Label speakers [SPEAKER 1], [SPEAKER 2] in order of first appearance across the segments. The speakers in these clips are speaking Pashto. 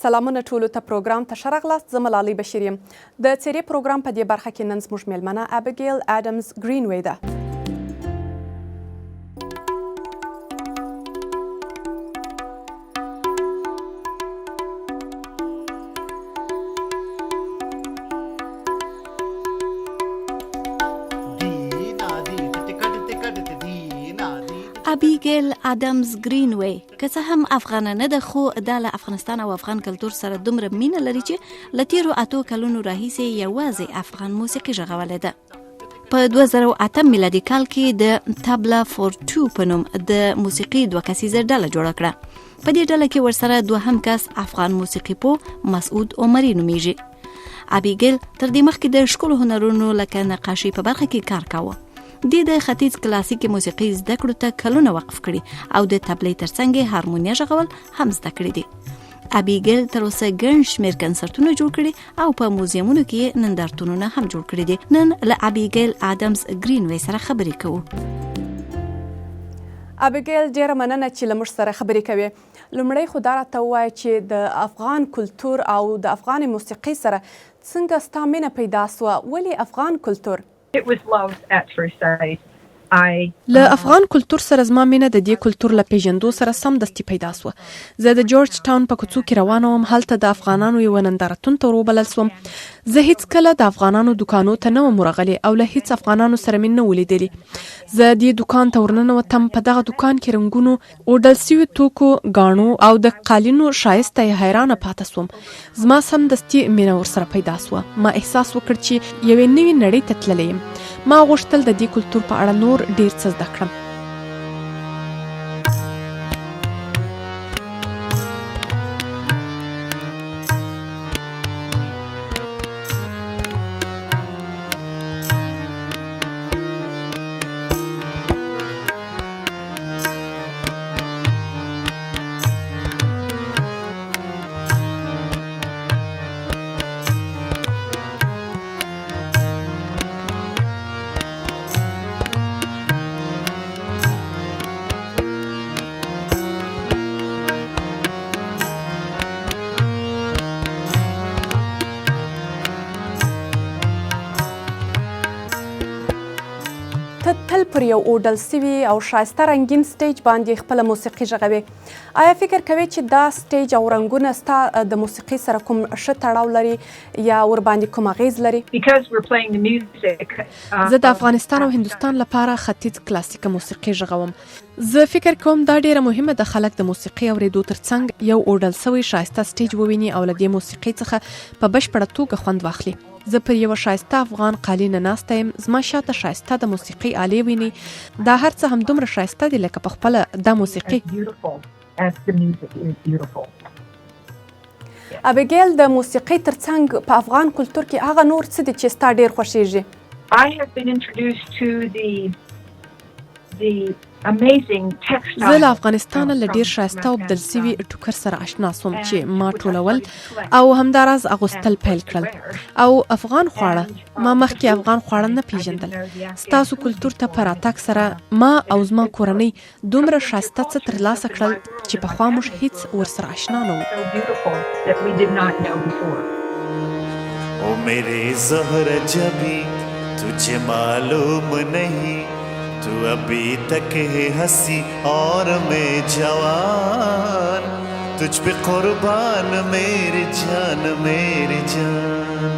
[SPEAKER 1] سلامونه ټولو ته پروګرام ته ښه راغلاست. زه ملالۍ بشیر یم. د څیرې پروګرام په دې برخه کې نن زموږ میلمنه ابیګیل اډمز ګرینوی ده.
[SPEAKER 2] ابیګیل اډمز ګرینوی که څه هم افغانه نه ده خو دا له افغانستان او افغان کلتور سره دومره مینه لري چې له تیرو 8 کلونو راهیسې یوازې افغان موسیقي غږولې ده. په 2008 میلادي کال کې د تابلا فور 2 په نوم د موسیقي 2 کسیزه ډله جوړه کړه. په دې ډله کې ورسره دوهم کس افغان موسیقي پو مسعود عمري نومیږي. ابیګیل تر دې مخکې د ښکلو هنرونو لکه نقاشي په برخه کې کار کاوه. د ختیځ کلاسیکي موسیقي زده کړو ته کلونه وقف کړي او د تبلې ترڅنګ هارمونیا غږول هم زده کړي دي. ابیګیل تر اوسه ګڼ شمېر کنسرتونه جوړ کړي او په موزیمونو کې نندارتونونه هم جوړ کړي دي. نن له ابیګیل اډمز ګرینوی سره خبرې کوو.
[SPEAKER 1] ابیګیل ډیره مننه چې له موږ سره خبرې کوي. لومړی خو دا راته ووایه چې د افغان کلتور او د افغان موسیقي سره څنګه ستا مینه پیدا سوه؟ ولې افغان کلتور؟
[SPEAKER 3] It was love at first sight.
[SPEAKER 4] له افغان کلتور سره زما مینه د دې کلتور له پیژندو سره سمدستي پیدا سوه. زه د جورج ټاون په کوڅو کې روانه وم. هلته د افغانانو یو نندارتون ته وروبلل سوم. زه هیڅ کله د افغانانو دکانو ته نه وم ورغلې او له هیڅ افغانانو سره مې نه ولیدلي. زه دې دکان ته ورننوتم. په دغه دکان کې رنګونو، اوډل سوي توکو، ګاڼو او د قالینو ښایسته یې حیرانه پاته سوم. زما سمدستي مینه ورسره پیدا سوه. ما احساس وکړ چې یوې نوې نړۍ ته تللی یم. ما غوښتل د دې کلتور په اړه نور ډیر څه زده کړم.
[SPEAKER 1] ته تل پر یو اوډل سوي او ښایسته رنګین سټیج باندې خپله موسیقي غږوې. آیا فکر کوې چې دا سټیج او رنګونه ستا د موسیقي سره کوم ښه تړاو لري یا ورباندې کوم اغیز لري؟
[SPEAKER 4] زه د افغانستان او هندوستان لپاره ختیځ کلاسیکه موسیقي غږوم. زه فکر کوم دا ډیره مهمه ده خلک د موسیقي اورېدو ترڅنګ یو اوډل سوی ښایسته سټیج وویني او له دې موسیقي څخه په بشپړه توګه خوند واخلي. زه پر یوه ښایسته افغان قالینه ناسته یم. زما شاته ښایسته د موسیقي آلې ویني. دا هر څه همدومره ښایسته دي لکه پخپله دا موسیقي.
[SPEAKER 1] ابیګیل د موسیقۍ ترڅنګ په افغان کلتور کې هغه نور څه دي چې ستا ډیر خوښیږي؟
[SPEAKER 4] زه له افغانستانه له ډیر ښایسته او بدل سوي ټوکر سره اشنا سوم چې ما ټولول او همداراز اغوستل پیل کړل. او افغان خواړه، ما مخکې افغان خواړه نه پیژندل. ستاسو کلتور ته په راتګ سره ما او زما کورنۍ دومره ښایسته څه ترلاسه کړل چې پخوا موږ هیڅ ورسره اشنا نه وو.
[SPEAKER 5] او میرے زهر جبی تجھے معلوم نہیں تو ابھی تک ہے ہنسی اور میں جوان. تجھ پہ قربان میری جان میری جان.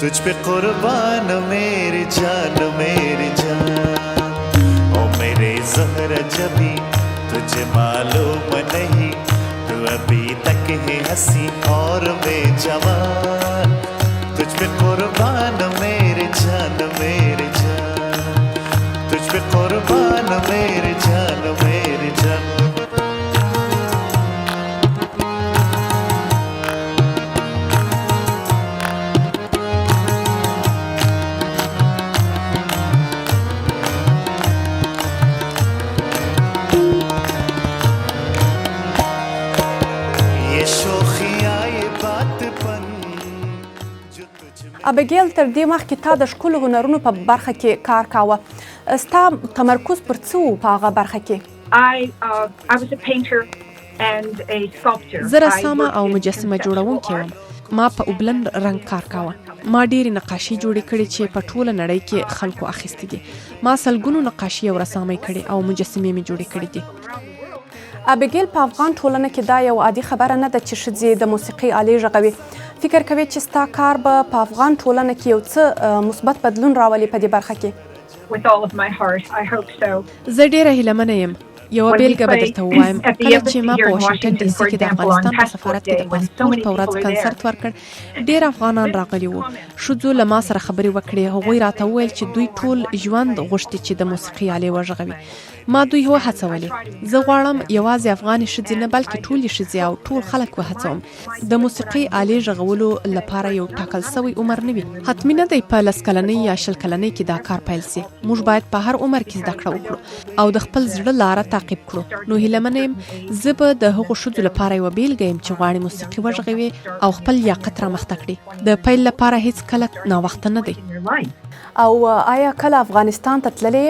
[SPEAKER 5] تجھ پہ قربان میری جان میری جان. او میرے زہر جبی تجھے معلوم نہیں تو ابھی تک ہے ہنسی اور میں جوان. تجھ پہ قربان میری جان میری جان. تجھ پہ قربان میری جان میری جان. یہ شوخیاں یہ بات پن.
[SPEAKER 1] ابیګیل تر دې مخکې تا د ښکلو هنرونو په برخه کې کار کاوه. ستا تمرکز پر څه و په هغه برخه کې؟
[SPEAKER 3] I was a painter. and a sculptor.
[SPEAKER 4] زه
[SPEAKER 3] I
[SPEAKER 4] رسامه
[SPEAKER 3] work
[SPEAKER 4] او
[SPEAKER 3] in
[SPEAKER 4] مجسمه
[SPEAKER 3] conceptual
[SPEAKER 4] جوړونکی وم.
[SPEAKER 3] art.
[SPEAKER 4] ما په اوبلن رنګ کار کاوه. ما ډېرې نقاشي جوړې کړې چې په ټوله نړۍ کې خلکو اخیستې دي. ما سلګونو نقاشي او رسامۍ کړې او مجسمې مې جوړې کړې دي.
[SPEAKER 1] ابیګیل، په افغان ټولنه کې دا یو عادي خبره نه ده چې ښځې د موسیقي آلې غږوي. فکر کوي چې ستا کار به په افغان ټولنه کې یو څه مثبت بدلون راولي په دې برخه کې؟
[SPEAKER 3] With all of my heart, I hope so.
[SPEAKER 4] زه ډېره هیلهمنه یم. یوه بیلګه به درته ووایم. کله چې ما په واشنګټن ډي سي کې د افغانستان په سفارت کې د پاسپورت په ورځ کنسرت ورکړ، ډېر افغانان راغلي وو. ښځو له ما سره خبرې وکړې. هغوی راته وویل چې دوی ټول ژوند غوښتي چې د موسیقي آلې وغږوي. ما دوی وهڅولې. زه غواړم یوازې افغاني ښځې نه بلکې ټولې ښځې او ټول خلک وهڅوم. د موسیقي آلې غږولو لپاره یو ټاکل سوی عمر نه وي. حتمي نه دی په 10 کلنۍ یا 20 کلنۍ کې دا کار پیل سي. موږ باید په هر عمر کې زده کړه وکړو او د خپل زړه لاره تعقیب کړو. نو هیلهمنه یم زه به د هغو ښځو لپاره یوه بیلګه یم چې غواړي موسیقي وغږوي او خپل لیاقت رامخته کړي. د پیل لپاره هیڅ کله ناوخته نه دی.
[SPEAKER 1] او آیا کله افغانستان ته تللې؟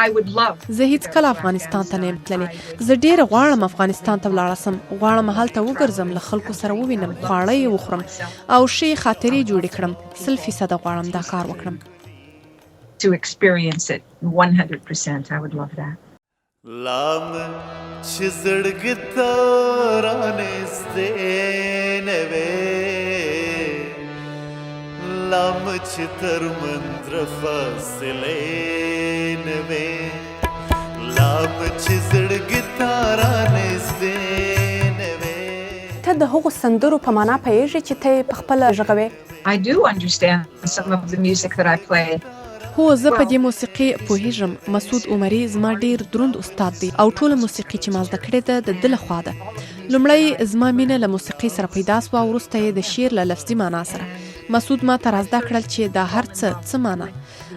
[SPEAKER 3] I would love.
[SPEAKER 4] زه هیڅ کله افغانستان ته نه یم تللې. زه ډېره غواړم افغانستان ته ولاړه سم. غواړم هلته وګرځم، له خلکو سره ووینم، خواړه یې وخورم او ښې خاطرې جوړې کړم. 100% غواړم دا کار وکړم.
[SPEAKER 3] To experience it 100%. I would love that.
[SPEAKER 5] لام چې زړګ ته رانږدې نه وې، لام چې تر مندره فاصلې نه وې، لام چې زړګ ته رانږدې نه وې.
[SPEAKER 1] ته د هغو سندرو په معنا پوهېږې چې ته یې په خپله غږوې؟
[SPEAKER 3] I do understand some of the music that I play.
[SPEAKER 4] هو زه په دې موسیقي پوهیږم. مسعود عمري زما ډیر دروند استاد دی او ټوله موسیقي چې ما زده کړې ده د ده لخوا ده. لومړی زما مینه له موسیقي سره پیدا سوه او وروسته یې د شعر له لفظي معنا سره. مسعود ما ته رازده کړل چې دا هر څه معنا.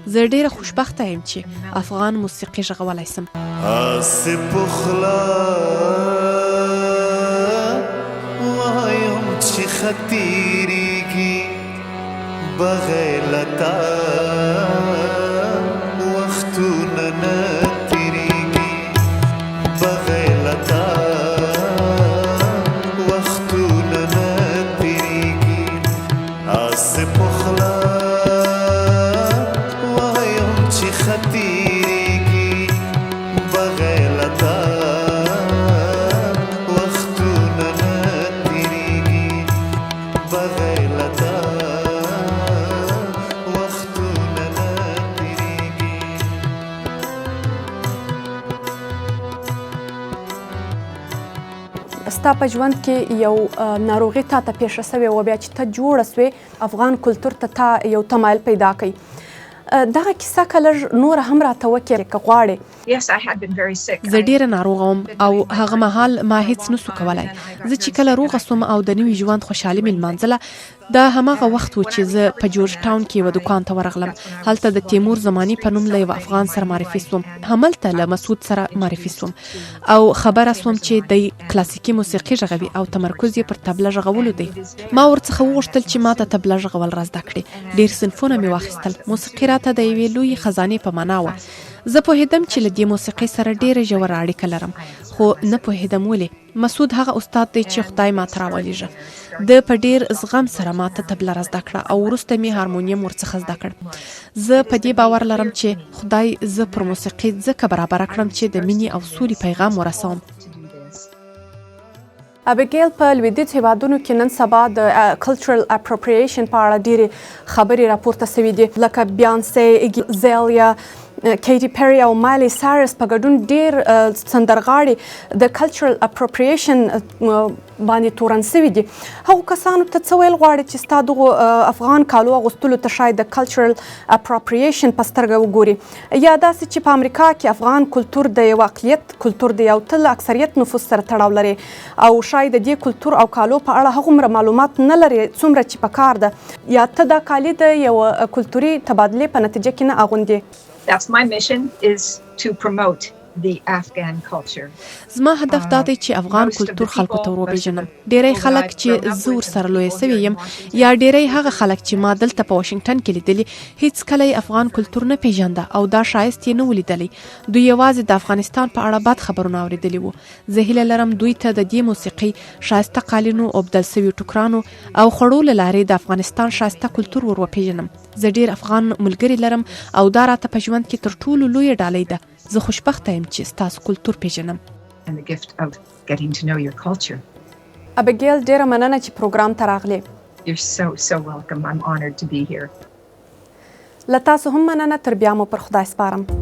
[SPEAKER 4] زه ډیره خوشبخته یم چې افغان موسیقي غږولی سم.
[SPEAKER 5] آس پخلا وایم چې ختیریږي بغیلتا وختونه نه تیریږي، بغیلتا وختونه نه تیریږي. آس پخلا وایم چې ختیریږي بغیلتا وختونه نه تیریږي، بغیلتا
[SPEAKER 1] ستا په ژوند کې یو ناروغي تا ته پیښه سوې وه، بیا چې ته جوړه سوې افغان کلتور ته تا یو تمایل پیدا کوي. دغه کیسه که لږ نوره هم راته وکړې که غواړې؟
[SPEAKER 3] Yes, I had been very sick.
[SPEAKER 4] زه ډیره ناروغه وم او هغه مهال ما هیڅ نسو کولی. زه چې کله روغه سوم او د نوي ژوند خوشحالي مې لمانځله، دا هماغه وخت و چې زه په جورج ټاون کې یوه دکان ته ورغلم. هلته د تیمور زماني په نوم له یوه افغان سره معرفي سوم. هملته له مسعود سره معرفي سوم او خبره سوم چې دی کلاسیکي موسیقي غږوي او تمرکز یې پر تبله غږولو دی. ما ورڅخه وغوښتل چې ما ته تبله غږول را زده کړي. ډیر صنفونه مې واخیستل. موسیقي راته د یوې لویې خزانې په معنا وه. زه پوهېدم چې له دې موسیقۍ سره ډیره ژوره اړیکه لرم، خو نه پوهېدم ولې. مسعود هغه استاد دی چې خدای ما ته راولېږه. د په ډیر زغم سره ما ته تبله را زده کړه او وروسته مې هارمونیم ورڅخه زده کړ. زه په دې باور لرم چې خدای زه پر موسیقي ځکه برابره کړم چې د مینې او سولې پیغام ورسوم.
[SPEAKER 1] ابیګیل، په لویدیځ هیوادونو کې نن سبا د کلچرل اپروپریشن په اړه ډېرې خبرې راپورته سوي دي، لکه بیانسي، ایګي ازالیا، کیټي پیری او مایلی سایرس په ګډون ډېر سندرغاړي د کلچرل اپروپریشن باندې تورن سوي دي. هغو کسانو ته څه ویل غواړي چې ستا دغو افغان کالو اغوستلو ته شاید د کلچرل اپروپریشن په سترګه وګوري، یا داسې چې په امریکا کې افغان کلتور د یو اقلیت کلتور دی او تل اکثریت نفوس سره تړاو لري او شاید د دې کلتور او کالو په اړه هغومره معلومات نه لري څومره چې پکار ده، یا ته دا کالي د یو کلتوري تبادلې په نتیجه کې نه اغوندې؟
[SPEAKER 3] That's my mission, is to promote the Afghan culture.
[SPEAKER 4] زما هدف دا دی چې افغان کلتور خلکو ته وروپېژنم. ډېری خلک چې زه ورسره لویه سوې یم یا ډېری هغه خلک چې ما دلته په واشنګټن کې لیدلي هیڅکله یې افغان کلتور نه پیژانده او دا ښایست یې نه و لیدلی. دوی یوازې د افغانستان په اړه بد خبرونه اورېدلي وو. زه هیله لرم دوی ته د دې موسیقۍ ښایسته قالینو اوبدل سوي ټوکرانو او خوړو له لارې د افغانستان ښایسته کلتور ور وپېژنم. زه ډېر افغان ملګري لرم او دا راته په ژوند کې تر ټولو لویه ډالۍ ده. زه خوشبخته یم چې ستاسو کلتور پیژنم.
[SPEAKER 3] And the gift of getting to know your culture.
[SPEAKER 1] ابیګیل ډیره مننه چې پروګرام ته راغلې.
[SPEAKER 3] You're so welcome. I'm honored to be here.
[SPEAKER 1] له تاسو هم مننه. تر بیا مو پر خدای سپارم.